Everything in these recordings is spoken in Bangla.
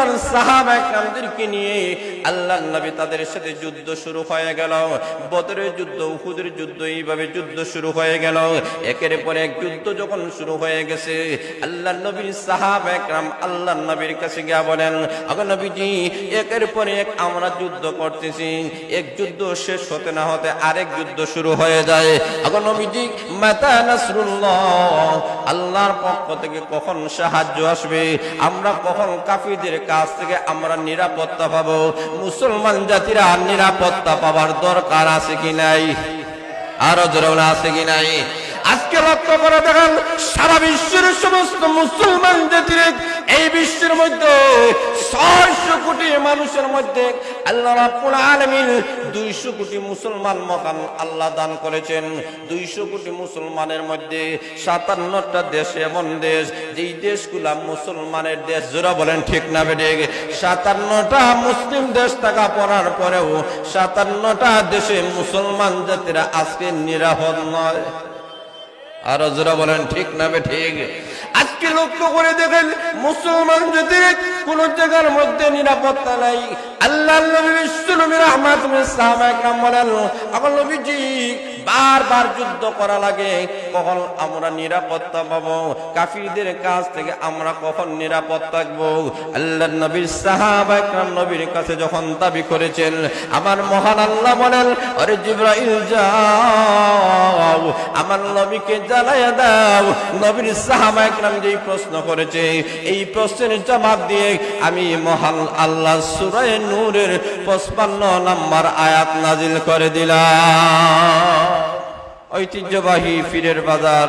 হাজার সাহাবা কেরামদেরকে নিয়ে আল্লাহর নবী তাদের সাথে যুদ্ধ শুরু হয়ে গেল। বদরের যুদ্ধ, উহুদের যুদ্ধ, এইভাবে যুদ্ধ শুরু হয়ে গেল। একের পর এক যুদ্ধ যখন শুরু হয়ে গেছে, আল্লাহর নবীর সাহাবা কেরাম আল্লাহর নবীর কাছে গিয়ে বলেন, ওগো নবীজি, একের পর এক আমরা যুদ্ধ করতেছি, এক যুদ্ধ শেষ হতে না হতে আরেক যুদ্ধ শুরু হয়ে যায়। ওগো নবীজি, মাতা নাসরুল্লাহ, আল্লাহর পক্ষ থেকে কখন সাহায্য আসবে, আমরা কখন কাফিরদের কাছ থেকে আমরা নিরাপত্তা পাবো? মুসলমান জাতিরা নিরাপত্তা পাওয়ার দরকার আছে কি নাই? আরো জোরে আছে কি নাই? আজকে লক্ষ্য করে দেখেন, সারা বিশ্বের সমস্ত মুসলমান জাতির এই বিশ্বের মধ্যে 600 কোটি মানুষের মধ্যে আল্লাহ রাব্বুল আলামিন 200 কোটি মুসলমান মহান আল্লাহ দান করেছেন। 200 কোটি মুসলমানের মধ্যে 57টা দেশ এমন দেশ, যেই দেশগুলা মুসলমানের দেশ। জোরা বলেন ঠিক না বেঠিক? 57টা মুসলিম দেশ থাকা পড়ার পরেও 57টা দেশে মুসলমান জাতিরা আজকে নিরাপদ নয়। আরো জোরা বলেন ঠিক না বেঠিক? আজকে লক্ষ্য করে দেখেন, মুসলমান জাতির কোন জায়গার মধ্যে নিরাপত্তা নাই। আল্লাহর নবী বিশ্বনবী রাহমাতুল্লিল সাহাবা একরাম বলেন, ওগো নবীজি, বারবার যুদ্ধ করা লাগে, কখন আমরা নিরাপত্তা পাবো? কাফিরদের কাছ থেকে আমরা কখন নিরাপদ থাকবো? আল্লাহর নবীর সাহাবা একরাম নবীর কাছে যখন দাবি করেছেন, আমার মহান আল্লাহ বলেন, আরে জিবরাইল যাও, আমার নবীকে জানাইয়া দাও। নবীর সাহাবা একরাম যেই প্রশ্ন করেছে, এই প্রশ্নের জবাব দিয়ে আমি মহান আল্লাহ সূরা নূরের 55 নম্বর আয়াত নাজিল করে দিলাম। ঐতিহ্যবাহী পীরের বাজার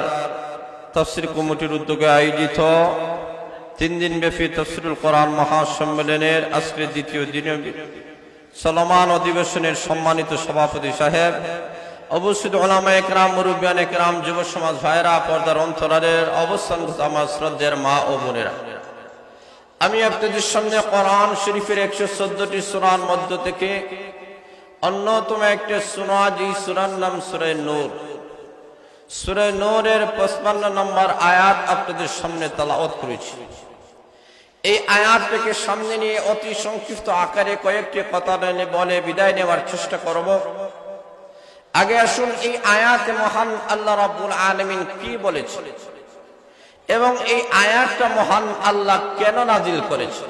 তাফসীর কমিটির উদ্যোগে আয়োজিত 3 দিন ব্যাপী তাফসীরুল কোরআন মহাসম্মেলনের আজকের দ্বিতীয় দিনে চলমান অধিবেশনের সম্মানিত সভাপতি সাহেব, অবস্থিত উলামায়ে কেরাম, মুরব্বিয়ানে কেরাম, যুব সমাজ ভাইরা, পর্দার অন্তরালের অবস্থান আমার শ্রদ্ধের মা ও বোনেরা, আমি আপনাদের সামনে কোরআন শরীফের 114টি সূরার মধ্য থেকে অন্যতম একটা সূরা, যে সূরার নাম সূরা নূর। সূরা নূরের 55 নম্বর আয়াত আপনাদের সামনে তেলাওয়াত করেছি। এই আয়াতটাকে সামনে নিয়ে অতি সংক্ষিপ্ত আকারে কয়েকটি কথা বলে বিদায় নেওয়ার চেষ্টা করব। আগে আসুন, এই আয়াতে মহান আল্লাহ রাব্বুল আলামিন কি বলেছেন এবং এই আয়াতটা মহান আল্লাহ কেন নাজিল করেছেন।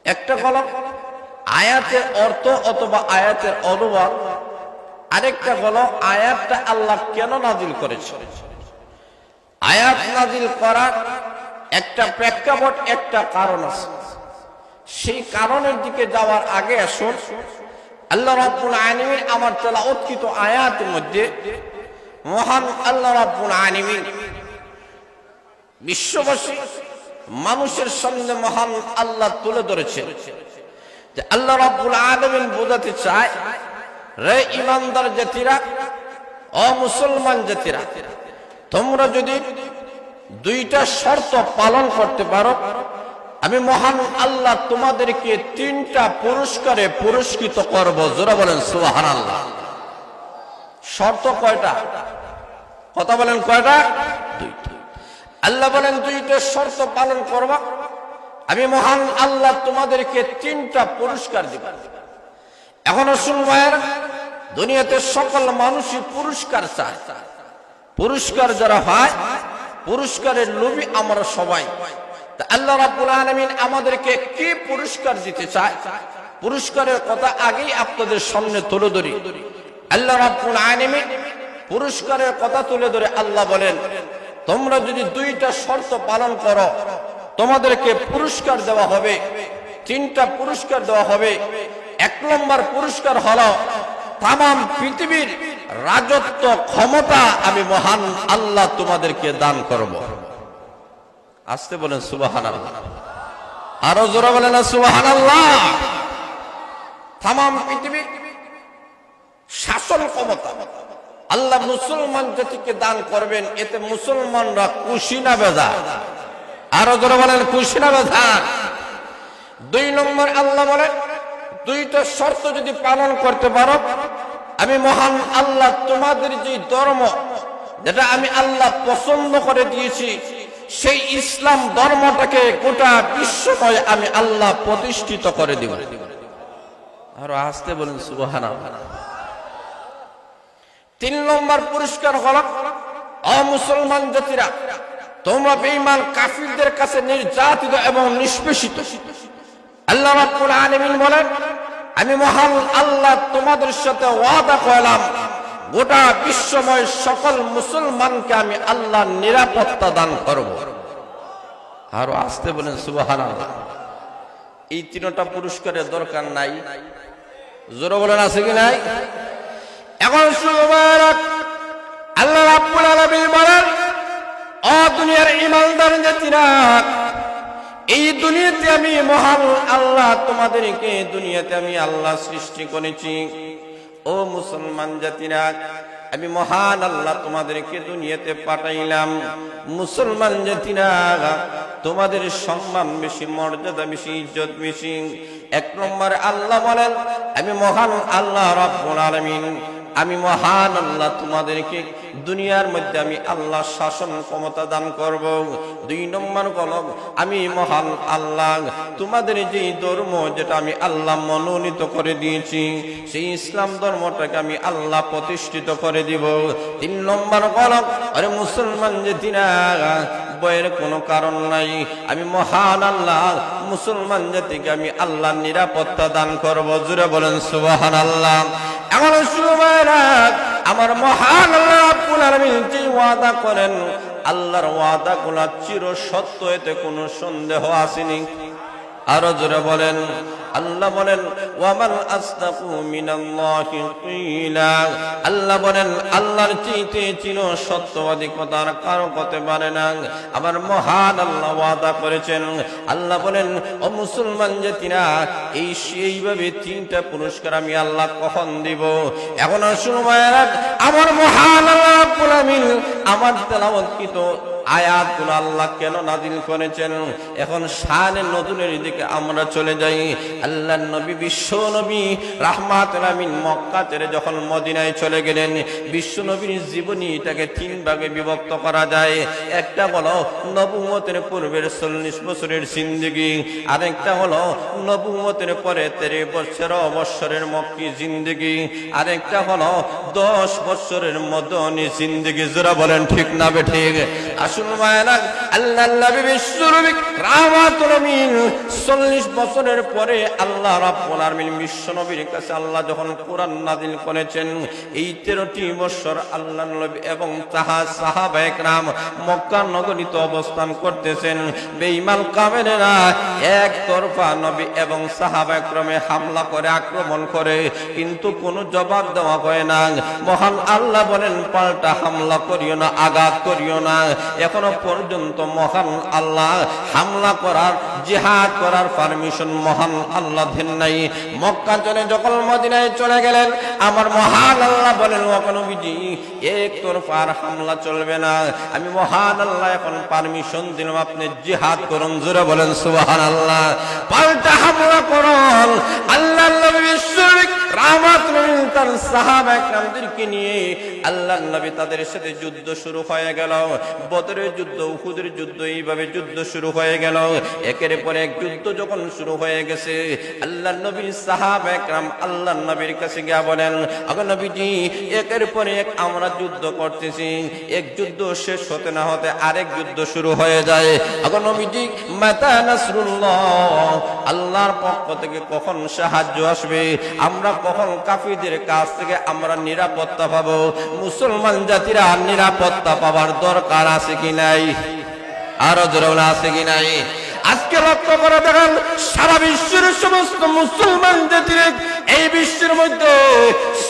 একটা হলো আয়াতের অর্থ অথবা আয়াতের অনুবাদ, আরেকটা হলো আয়াতটা আল্লাহ কেন নাজিল করেছেন। আয়াত নাজিল করার একটা প্রেক্ষাপট, একটা কারণ আছে। সেই কারণের দিকে যাওয়ার আগে আসুন, আল্লাহ রাব্বুল আলামিন আমার তেলাওয়াতকৃত আয়াতের মধ্যে মহান আল্লাহ রাব্বুল আলামিন বিশ্ববাসী মানুষের সামনে মহান আল্লাহ তুলে ধরেছেন যে আল্লাহ রাব্বুল আলামিন বোঝাতে চায়, রে ঈমানদার জাতিরা, ও মুসলমান জাতিরা, তোমরা যদি 2টা শর্ত পালন করতে পারো, আমি মহান আল্লাহ তোমাদেরকে 3টা পুরস্কারে পুরস্কৃত করব। জোরা বলেন সুবহানাল্লাহ। শর্ত কয়টা? কথা বলেন কয়টা? 2টা। আল্লাহ বলেন 2টা শর্ত পালন করবা, আমি মহান আল্লাহ তোমাদেরকে 3টা পুরস্কার দিব। এখন শুনবেন, দুনিয়াতে সকল মানুষই পুরস্কার চায়। পুরস্কার যারা হয়, পুরস্কারের লোভী আমরা সবাই। আল্লাহ রাব্বুল আলামিন আমাদেরকে কি পুরস্কার দিতে চায়, পুরস্কারের কথা আগেই আপনাদের সামনে তুলে ধরি। আল্লাহ রাব্বুল আলামিন পুরস্কারের কথা তুলে ধরে আল্লাহ বলেন, তোমরা যদি 2টা শর্ত পালন করো, তোমাদেরকে পুরস্কার দেওয়া হবে। 3টা পুরস্কার দেওয়া হবে। 1 নম্বর পুরস্কার হলো তামাম পৃথিবীর রাজত্ব ক্ষমতা আমি মহান আল্লাহ তোমাদেরকে দান করব। আসতে বলেন সুবহানাল্লাহ। আরো জোরে বলেন সুবহানাল্লাহ। তামাম পৃথিবীর শাসন ক্ষমতা আল্লাহ মুসলমান জাতিকে দান করবেন। এতে মুসলমানরা খুশি না বেজার? আরো জোরে বলেন খুশি না বেজার? 2 নম্বর আল্লাহ বলেন, 2টা শর্ত যদি পালন করতে পারো, আমি মহান আল্লাহ তোমাদের যে ধর্ম, যেটা আমি আল্লাহ পছন্দ করে দিয়েছি, সেই ইসলাম ধর্মটাকে গোটা বিশ্বময় আমি আল্লাহ প্রতিষ্ঠিত করে দিব। আরো আসতে বলেন সুবহানাল্লাহ। 3 নম্বর পুরস্কার হলো, অমুসলমান জাতিরা তোমরা বেঈমান কাফিরদের কাছে নির্যাতিত এবং নিষ্পেষিত। আল্লাহ রাব্বুল আলামিন বলেন, আমি মহান আল্লাহ তোমাদের সাথে ওয়াদা করলাম গোটা বিশ্বময় সকল মুসলমানকে আমি আল্লাহ নিরাপত্তা দান করব। আরো আসতে বলেন সুবহানাল্লাহ। এই 3টা পুরস্কারের দরকার নাই? জোরে বলেন আছে কি নাই? এখন সুবহানাল্লাহ, আল্লাহ রাব্বুল আলামিন বলেন, ও দুনিয়ার ঈমানদার জাতিরা, এই দুনিয়াতে আমি মহান আল্লাহ তোমাদেরকে দুনিয়াতে আমি আল্লাহ সৃষ্টি করেছি। ও মুসলমান জাতিরা, আমি মহান আল্লাহ তোমাদেরকে দুনিয়াতে পাঠাইলাম। মুসলমান জাতিরা, তোমাদের সম্মান বেশি, মর্যাদা বেশি, ইজ্জত বেশি। 1 নম্বরে আল্লাহ বলেন, আমি মহান আল্লাহ রাব্বুল আলামিন, আমি মহান আল্লাহ তোমাদেরকে দুনিয়ার মধ্যে আমি আল্লাহ শাসন ক্ষমতা দান করব। 2 নম্বর কলম, আমি মহান আল্লাহ তোমাদের যে ধর্ম যেটা আমি আল্লাহ মনোনীত করে দিয়েছি সেই ইসলাম ধর্মটাকে আমি আল্লাহ প্রতিষ্ঠিত করে দিব। 3 নম্বর কলম, আরে মুসলমান জাতিরা, ভয়ের কোনো কারণ নাই, আমি মহান আল্লাহ মুসলমান জাতিকে আমি আল্লাহ নিরাপত্তা দান করব। জোরে বলেন সুবহানাল্লাহ। এখন সুবহানাল্লাহ, আমার মহান আল্লাহ রাব্বুল আলামিন যে ওয়াদা করেন, আল্লাহর ওয়াদাগুলো চির সত্য, এতে কোনো সন্দেহ আসেনি। আরো জোরে বলেন, আল্লাহ বলেন, ওয়ামান আসদাকু মিনাল্লাহি কিলা। আল্লাহ বলেন, আল্লাহর চাইতে চির সত্যবাদী কথার কারো হতে পারে না। আমার মহান আল্লাহ ওয়াদা করেছেন। আল্লাহ বলেন, ও মুসলমান জাতিরা, এইভাবে 3টা পুরস্কার আমি আল্লাহ কখন দিব? এখন সময় আমার মহান আল্লাহ রাব্বুল আলামিন আমার তেলাওয়াতকৃত আয়াতগুলো আল্লাহ কেন নাযিল করেছেন? এখন শানে নতুনের দিকে আমরা চলে যাই। আল্লাহর নবী, বিশ্ব নবী রাহমাতুল আমিন মক্কা ছেড়ে যখন মদিনায় চলে গেলেন, বিশ্ব নবীর জীবনীটাকে 3 ভাগে বিভক্ত করা যায়। একটা হলো নবুয়তের পূর্বের 40 বছরের জিন্দেগি, আরেকটা হলো নবুয়তের পরে 13 বছরের মক্কি জিন্দেগি, আরেকটা হলো 10 বছরের মদনী জিন্দেগি। যারা বলেন ঠিক না বেঠিক? আসুন মায়েরা, আল্লাহর নবী বিশ্ব নবী রাহমাতুল আমিন 40 বছরের পরে আল্লাহ রাব্বুল আলামিন বিশ্ব নবীর কাছে আল্লাহ যখন কোরআন নাযিল করেছেন, এই 13টি বছর আল্লাহর নবী এবং সাহাবায়ে কেরাম মক্কা নগরীতে অবস্থান করতেছেন। বেঈমান কাফেররা একতরফা নবী এবং সাহাবায়ে কেরামে হামলা করে, আক্রমণ করে, কিন্তু কোনো জবাব দেওয়া হয় না। মহান আল্লাহ বলেন, পাল্টা হামলা করিও না, আঘাত করিও না। এখনো পর্যন্ত মহান আল্লাহ হামলা করার, জিহাদ করার পারমিশন মহান আল্লাহ দেন নাই। মক্কা চলে যখন মদিনায় চলে গেলেন, আমার মহান আল্লাহ বলেন, ও নবীজি, একতরফা হামলা চলবে না। আমি মহান আল্লাহ এখন পারমিশন দিলাম, আপনি জিহাদ করুন। জোরে বলেন সুবহানাল্লাহ। পাল্টা হামলা করুন। আল্লাহর নবী বিশ্বনবী রাহমাতুল আলামিন তার সাহাবায়ে কেরামদেরকে নিয়ে আল্লাহর নবী তাদের সাথে যুদ্ধ শুরু হয়ে গেল। বদরের যুদ্ধ, উহুদের যুদ্ধ, এইভাবে যুদ্ধ শুরু হয়ে গেল। একের পর এক যুদ্ধ যখন শুরু হয়ে গেছে, আল্লাহর নবীর সাহাবায়ে কেরাম আল্লাহর নবীর কাছে গিয়ে বলেন, আগো নবীজি, একের পর এক আমরা যুদ্ধ করতেছি, এক যুদ্ধ শেষ হতে না হতে আরেক যুদ্ধ শুরু হয়ে যায়। আগো নবীজি, মাতা নাসরুল্লাহ, আল্লাহর পক্ষ থেকে কখন সাহায্য আসবে? আমরা কখন কাফিরদের কাছ থেকে আমরা নিরাপত্তা পাবো? মুসলমান জাতিরা নিরাপত্তা পাওয়ার দরকার আছে কি নাই? আরো জোরে আছে কি নাই? আজকে লক্ষ্য করে দেখেন, সারা বিশ্বের সমস্ত মুসলমান জাতির, এই বিশ্বের মধ্যে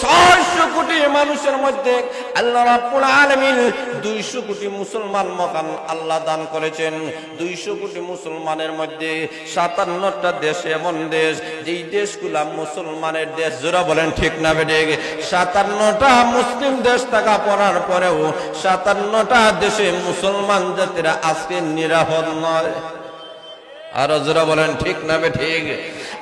600 কোটি মানুষের মধ্যে আল্লাহ রাব্বুল আলামিন 200 কোটি মুসলমান মহান আল্লাহ দান করেছেন। 200 কোটি মুসলমানের মধ্যে 57টা দেশ এমন দেশ, যেই দেশগুলা মুসলমানের দেশ। যারা বলেন ঠিক না বেঠিক? 57টা মুসলিম দেশ থাকা পড়ার পরেও 57টা দেশে মুসলমান জাতিরা আজকে নিরাপদ নয়। আর যারা বলেন ঠিক না বেঠিক?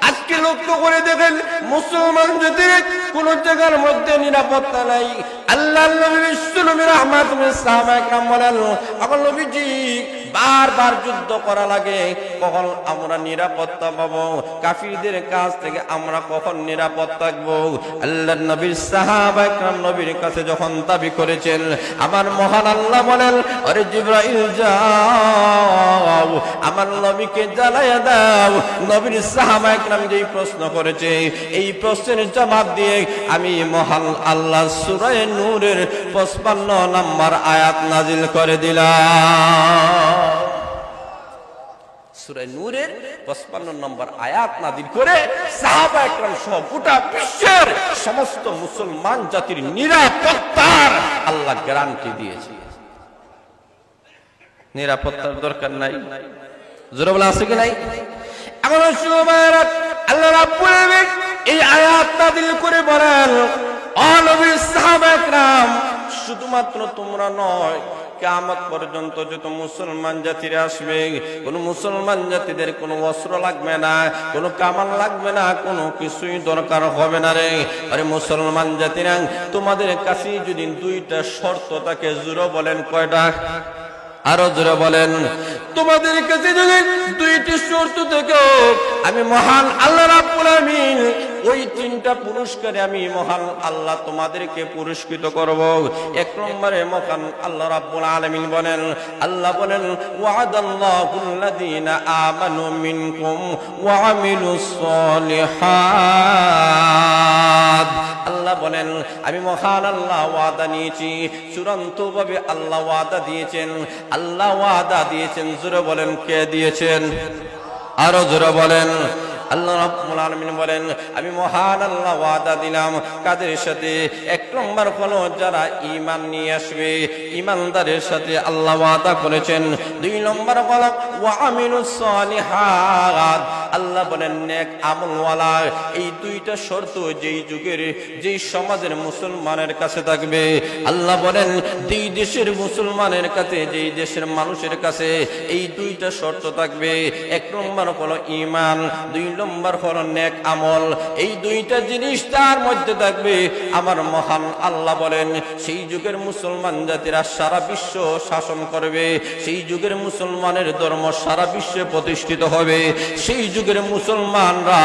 আজকে লক্ষ্য করে দেখেন মুসলমান জাতির কোন জায়গার মধ্যে নিরাপত্তা নাই। আল্লাহর নবী বিশ্বনবী রাহমাতুল্লিল সাহাবায়ে কেরাম বলেন, এখন নবীজি বারবার যুদ্ধ করা লাগে, কখন আমরা নিরাপত্তা পাবো? কাফিরদের কাছ থেকে আমরা কখন নিরাপদ থাকবো? আল্লাহর নবীর সাহাবায়ে কেরাম নবীর কাছে যখন দাবি করেছেন, আমার মহান আল্লাহ বলেন, আরে জিবরাইল যাও আমার নবীকে জানাইয়া দাও। নবীর সাহাবায়ে কেরাম যেই প্রশ্ন করেছে, এই প্রশ্নের জবাব দিয়ে আমি মহান আল্লাহ সূরা নূরের 55 নম্বর আয়াত নাজিল করে দিলাম। সূরা নূরের 55 নম্বর আয়াত নাজিল করে সাহাবায়ে কেরাম সহ গোটা বিশ্বের সমস্ত মুসলমান জাতির নিরাপত্তার আল্লাহ গ্যারান্টি দিয়েছে। নিরাপত্তার দরকার নাই, জোরে বলা আছে কি নাই? এখন আল্লাহ রাব্বুল আলামিন এই আয়াত নাযিল করে বলেন, ও নবী সাহাবায়ে কেরাম, শুধুমাত্র তোমরা নয়, কিয়ামত পর্যন্ত যত মুসলমান জাতিরা আসবে, কোন মুসলমান জাতিদের কোনো অস্ত্র লাগবে না, কোনো কামান লাগবে না, কোনো কিছুই দরকার হবে না রে। আরে মুসলমান জাতিরা, তোমাদের কাছে যদি দুইটা শর্ত থাকে, জোরে বলেন কয়টা? আরো জোরে বলেন। তোমাদের কাছে যদি দুইটি শর্ত থেকে, আমি মহান আল্লাহ রাব্বুল আলামিন ওই তিনটা পুরস্কারে আমি মহান আল্লাহ তোমাদেরকে পুরস্কৃত করব। এক নম্বরে মহান আল্লাহ রাব্বুল আলামিন বলেন, আল্লাহ বলেন, ওয়াদাল্লাহুল্লাযীনা আমানু মিনকুম ওয়া আমিলুস সলিহাত। আল্লাহ বলেন, আমি মহান আল্লাহ ওয়াদা নিয়েছি, চূড়ান্তভাবে আল্লাহ ওয়াদা দিয়েছেন। আল্লাহ ওয়াদা দিয়েছেন, জোরে বলেন কে দিয়েছেন? আরো জোরে বলেন। আল্লাহ রাব্বুল আলামিন বলেন, আমি মহান আল্লাহ ওয়াদা দিলাম কাদের সাথে? এক নম্বর হলো যারা ঈমান নিয়ে আসবে, ঈমানদারের সাথে আল্লাহ ওয়াদা করেছেন। দুই নম্বর হলো ওয়া আমিলুস সলিহাত, আল্লাহ বলেন নেক আমলওয়ালা। এই দুইটা শর্ত যেই যুগের যেই সমাজের মুসলমানের কাছে থাকবে, আল্লাহ বলেন যেই দেশের মুসলমানের কাছে, যেই দেশের মানুষের কাছে এই দুইটা শর্ত থাকবে, এক নম্বর হলো ঈমান, দুই নম্বর হলো নেক আমল। এই দুইটা জিনিস তার মধ্যে থাকবে, আমার মহান আল্লাহ বলেন সেই যুগের মুসলমান জাতিরা সারা বিশ্ব শাসন করবে, সেই যুগের মুসলমানের ধর্ম সারা বিশ্বে প্রতিষ্ঠিত হবে, সেই যুগের মুসলমানরা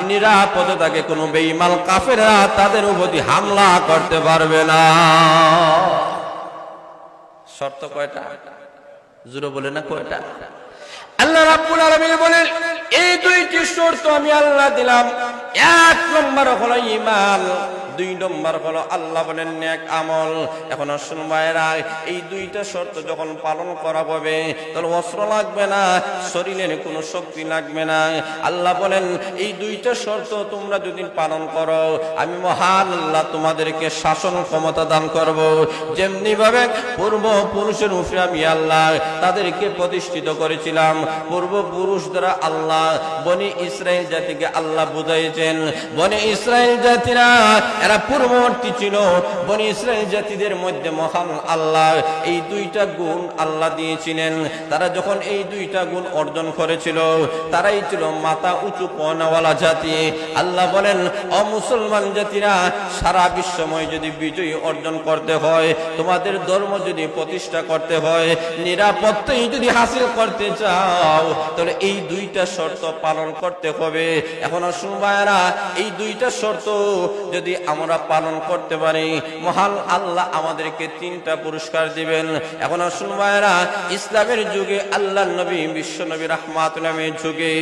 নিরাপদে থাকে, কোনো বেঈমান কাফেররা তাদের উপর হামলা করতে পারবে না। শর্ত কয়টা? জোরে বলে না কয়টা? আল্লাহ রাব্বুল আলামিন বলেন, এই দুইটি শর্ত আমি আল্লাহ দিলাম। এক নম্বর হলো ঈমান, দুই নম্বর হলো আল্লাহ বলেন নেক আমল। এখন শুন ভাইরা, এই দুইটা শর্ত যখন পালন করা হবে, তাহলে অস্ত্র লাগবে না, শরীরের কোনো শক্তি লাগবে না। আল্লাহ বলেন এই দুইটা শর্ত তোমরা যদি পালন করো, আমি মহান আল্লাহ তোমাদেরকে শাসন ক্ষমতা দান করব। যেমনি ভাবে পূর্বপুরুষের উপরে আমি আল্লাহ তাদেরকে প্রতিষ্ঠিত করেছিলাম, পূর্বপুরুষ দ্বারা আল্লাহ বনি ইসরাইল জাতিকে আল্লাহ বুঝাইছেন। বনি ইসরাইল জাতিরা এরা পূর্ববর্তী ছিল, বনি ইসরাইল জাতিদের মধ্যে মহান আল্লাহ এই দুইটা গুণ আল্লাহ দিয়েছিলেন। তারা যখন এই দুইটা গুণ অর্জন করেছিল, তারাই ছিল মাথা উঁচু পয়নাওয়ালা জাতি। আল্লাহ বলেন, অমুসলমান জাতিরা, সারা বিশ্বময় যদি বিজয়ী অর্জন করতে হয়, তোমাদের ধর্ম যদি প্রতিষ্ঠা করতে হয়, নিরাপত্তাই যদি হাসিল করতে চাও, তাহলে এই দুইটা শর্ত পালন করতে হবে। এখন শুনবায়রা, এই দুইটা শর্ত যদি আমরা পালন করতে পারি, মহান আল্লাহ আমাদেরকে তিনটা পুরস্কার দিবেন। এখন শুনবায়রা, ইসলামের যুগে আল্লাহর নবী বিশ্ব নবী রাহমাতুল আলামিনের যুগে,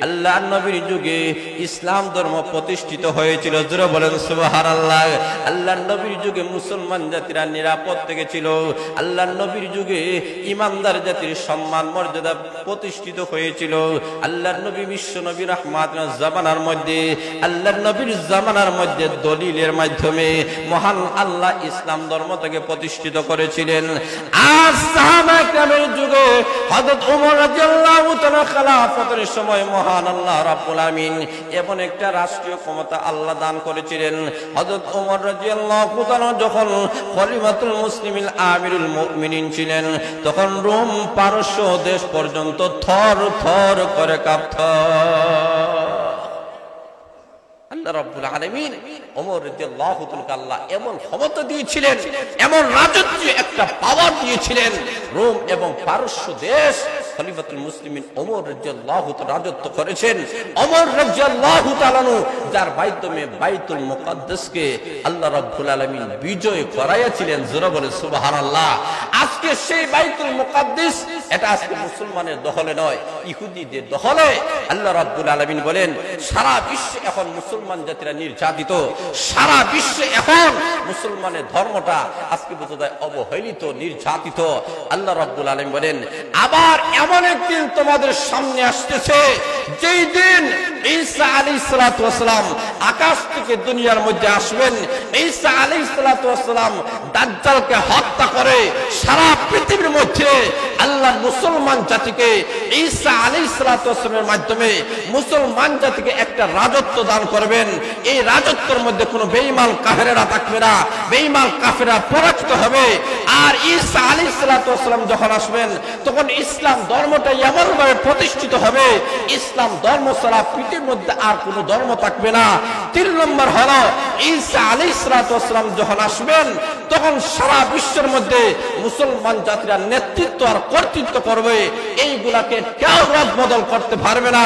আল্লাহর নবীর যুগে ইসলাম ধর্ম প্রতিষ্ঠিত হয়েছিল। জোরে বলেন সুবহানাল্লাহ। আল্লাহর নবীর যুগে মুসলমান জাতিরা নিরাপদ থেকে ছিল। আল্লাহর নবীর যুগে ইমানদার জাতির সম্মান মর্যাদা প্রতিষ্ঠিত হয়েছিল। আল্লাহর নবী বিশ্ব নবী রাহমাতুল জামানার মধ্যে, আল্লাহর নবীর জামানার মধ্যে দলিলের মাধ্যমে মহান আল্লাহ ইসলাম ধর্ম থেকে প্রতিষ্ঠিত করেছিলেন। আর সাহাবায়ে কেরামের যুগে হযরত ওমর রাদিয়াল্লাহু তাআলা খেলাফতের সময় মহান আল্লাহ রাব্বুল আমিন এমন একটা রাষ্ট্রীয় ক্ষমতা আল্লাহ দান করেছিলেন। হযরত ওমর রাদিয়াল্লাহু তাআলা যখন খলিফাতুল মুসলিমিন আমিরুল মুমিনিন ছিলেন, তখন রোম পারস্য দেশ পর্যন্ত থর থর করে কাঁপত। আল্লাহ রাব্বুল আলামিন ওমর রাদিয়াল্লাহু তাআলা আল্লাহ এমন ক্ষমতা দিয়েছিলেন, এমন রাজত্ব একটা পাওয়ার দিয়েছিলেন, রোম এবং পারস্য দেশ খলিফাতুল মুসলিমিন ওমর রাদিয়াল্লাহু তাআলা রাজত্ব করেছেন। ওমর রাদিয়াল্লাহু তাআলা যার মাধ্যমে বাইতুল মুকাদ্দাসকে আল্লাহ রাব্বুল আলামিন বিজয় করাইয়াছিলেন। জোরে বলে সুবহানাল্লাহ। আজকে সেই বাইতুল মুকাদ্দাস এটা আজকে মুসলমানের দখলে নয়, ইহুদিদের দখলে। আল্লাহ রাব্বুল আলামিন বলেন সারা বিশ্বে এখন মুসলমান জাতিরা নির্যাতিত, সারা বিশ্বে এখন মুসলমানের ধর্মটা আজকে বোঝা যায় অবহেলিত, নির্যাতিত। আল্লাহ রাব্বুল আলামিন বলেন আবার এমন একদিন তোমাদের সামনে আসতেছে যেই দিন ঈসা আলাইহিস সালাতু ওয়াস সালাম আকাশ থেকে দুনিয়ার মধ্যে আসবেন। ঈসা আলাইহিস সালাতু ওয়াস সালাম দাজ্জালকে হত্যা করে সারা পৃথিবীর মধ্যে আল্লাহ মুসলমান জাতিকে ঈসা আলাইহিস সালাতু ওয়াস সালামের মাধ্যমে মুসলমান জাতিকে একটা রাজত্ব দান করবেন। এই রাজত্বের মধ্যে কোনো বেঈমান কাফেররা থাকবে না, বেঈমান কাফেররা পরাজিত হবে। আর ঈসা আলাইহিস সালাতু ওয়াস সালাম যখন আসবেন তখন ইসলাম ধর্মটা এমনভাবে প্রতিষ্ঠিত হবে, ইসলাম ধর্ম ছাড়া পৃথিবীর মধ্যে আর কোনো ধর্ম থাকবে না। 3 নম্বর হলো ঈসা আলাইহিস সালাতু ওয়াস সালাম যখন আসবেন তখন সারা বিশ্বের মধ্যে মুসলমান জাতিরা নেতৃত্ব আর কর্তৃত্ব করবে, এইগুলাকে কেউ রদ বদল করতে পারবে না।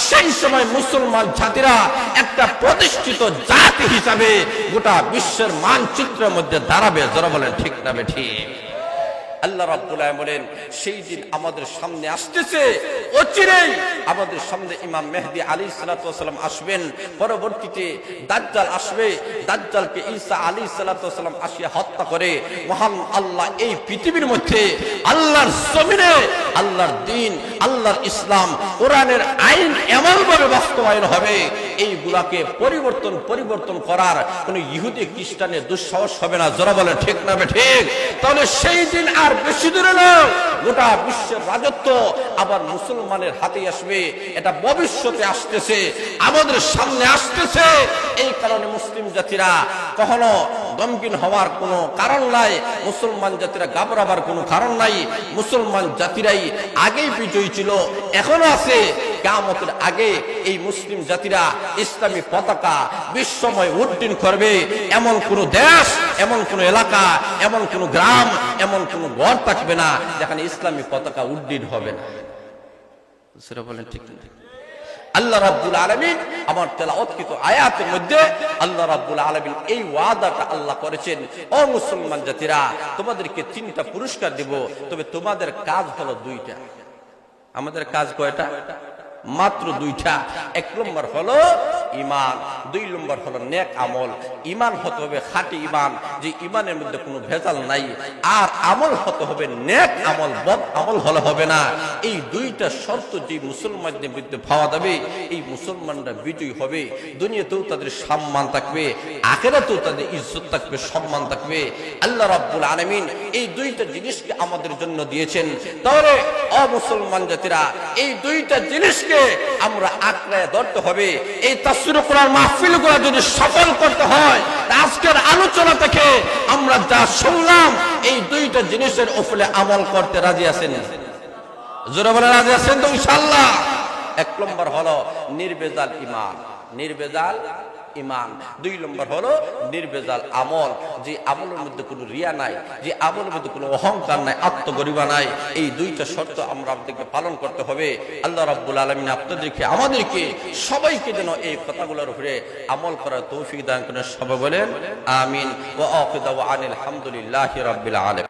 সেই সময় মুসলমান জাতিরা একটা প্রতিষ্ঠিত জাতি হিসাবে গোটা বিশ্বের মানচিত্রের মধ্যে দাঁড়াবে। যারা বলেন ঠিক না ঠিক? আল্লাহ রাব্বুল আলামিন বলেন সেই দিন আমাদের সামনে আসতেছে, অচিরেই আমাদের সামনে ইমাম মেহদী আলাইহিস সালাতু ওয়াস সালাম আসবেন, পরবর্তীতে দাজ্জাল আসবে। দাজ্জালকে ঈসা আলাইহিস সালাতু ওয়াস সালাম আসিয়া হত্যা করে মহান আল্লাহ এই পৃথিবীর মধ্যে আল্লাহর জমিনে আল্লাহর দ্বীন, আল্লাহর ইসলাম, কোরআনের আইন এমনভাবে বাস্তবায়ন হবে এইগুলাকে পরিবর্তন করার কোন ইহুদি খ্রিস্টানের দুঃসাহস হবে না। যারা বলেন ঠিক না ঠিক? তাহলে সেই দিন আর বেশি দূরে নয়, গোটা বিশ্বের রাজত্ব আবার মুসলমানের হাতে আসবে। এটা ভবিষ্যতে আসতেছে, আমাদের সামনে আসতেছে। এই কারণে মুসলিম জাতিরা কখনো গমগিন হওয়ার কোনো কারণ নাই, মুসলমান জাতিরা ঘাবড়াবার কোনো কারণ নাই। মুসলমান জাতিরাই আগেই বিজয়ী ছিল, এখনো আছে। কিয়ামতের আগে এই মুসলিম জাতিরা ইসলামী পতাকা বিশ্বময় উড্ডীন করবে। এমন কোন দেশ, এমন কোন এলাকা, এমন কোন গ্রাম, এমন কোন ঘর থাকবে না যেখানে ইসলামী পতাকা উড্ডীন হবে না। সেটা বলেন ঠিক না? আল্লাহ রাব্বুল আলামিন আমার তেলাওয়াতকৃত আয়াতের মধ্যে আল্লাহ রাব্বুল আলামিন এই ওয়াদাটা আল্লাহ করেছেন, ও মুসলমান জাতিরা তোমাদেরকে 3টা পুরস্কার দিব, তবে তোমাদের কাজ হলো 2টা। আমাদের কাজ কয়টা? মাত্র 2টা। 1 নম্বর হলো ঈমান, 2 নম্বর হলো নেক আমল। ঈমান হতে হবে খাঁটি ঈমান, যে ঈমানের মধ্যে কোনো ভেজাল নাই। আর আমল হতে হবে নেক আমল, বদ আমল হলে হবে না। এই 2টা শর্ত যে মুসলমানদের মধ্যে পাওয়া যাবে এই মুসলমানরা বিজয়ী হবে। দুনিয়াতেও তাদের সম্মান থাকবে, আখিরাতেও তাদের ইজ্জত থাকবে, সম্মান থাকবে। আল্লাহ রাব্বুল আলামিন এই 2টা জিনিসকে আমাদের জন্য দিয়েছেন। তাহলে অমুসলমান জাতিরা এই 2টা জিনিসকে আমরা আঁকড়ায় ধরতে হবে। এই তাফসীর কোরআন মাহফিলগুলো যদি সফল করতে হয়, আজকের আলোচনা থেকে আমরা যা শুনলাম এই 2টা জিনিসের উপরে আমল করতে রাজি আছেন? জোরে বলে রাজি আছেন তো ইনশাআল্লাহ? 1 নম্বর হলো নির্ভেজাল ঈমান, নির্ভেজাল ঈমান। 2 নম্বর হলো নির্ভেজাল আমল, যে আমলের মধ্যে কোনো রিয়া নাই, যে আমলের মধ্যে কোনো অহংকার নাই, আত্মগরিমা নাই। এই 2টা শর্ত আমরা আপনাদেরকে পালন করতে হবে। আল্লাহ রাব্বুল আলামিন আপনাদেরকে, আমাদেরকে সবাইকে যেন এই কথাগুলোর উপরে আমল করার তৌফিক দান করেন। সবাই বলেন আমিন। ওয়া আখিরু দাওয়ানা আলহামদুলিল্লাহি রাব্বিল আলামিন।